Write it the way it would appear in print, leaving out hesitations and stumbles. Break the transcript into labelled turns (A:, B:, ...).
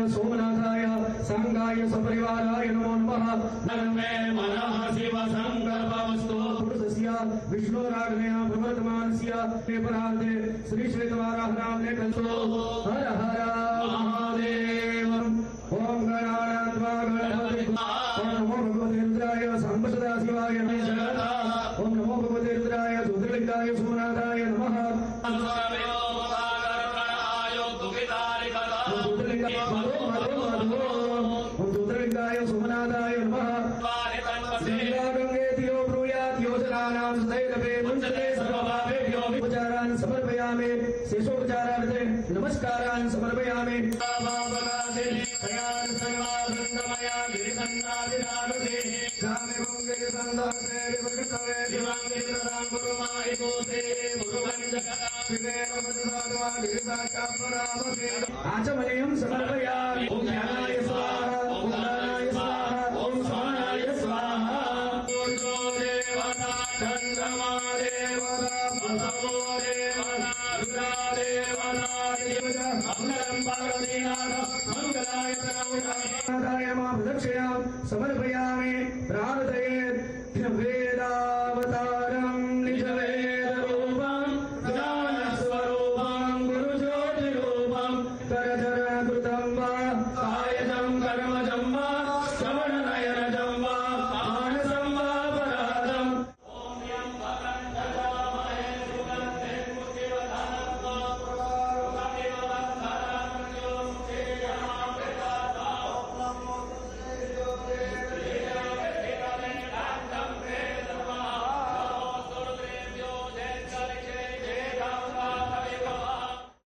A: सोमनाथाय संगाय सपरिवाराय नमो नमः। नमे मनः शिव संकल्पमस्तु। पुरुषस्य विष्णुराज्ञया प्रवर्तमानस्य परार्थे श्री श्वेतवाराहनाम्ने कंसो हर हर महादेव। ओम गणानात्मा गणपति ओम नमो भगवते रुद्राय सांबसदाशिवाय नमः। ओम नमो भगवते रुद्राय ज्योतिर्लिंगाय सोमनाथाय नमः। ज्योतिर्लिंगाय सोमनाथाय नमः। गंगेतियो ब्रूयात् योजनानां सदैरवे मुञ्चते सर्वपापेभ्यो विपचारान् समर्पयामि। शेषोपचारार्थे नमस्कारान् समर्पयामि। आचमनीयं समर्पयामि। ओम ज्ञानाय स्वाहा ओम दानाय स्वाहा ओम स्वाहाय स्वाहा। ऊर्जो देवता चन्द्रमा देवता वसवो देवता रुद्रा देवता मंगलं पार्वतीनाथ मंगलाय प्रभुनाथाय नमः। प्रदक्षिणां समर्पयामि।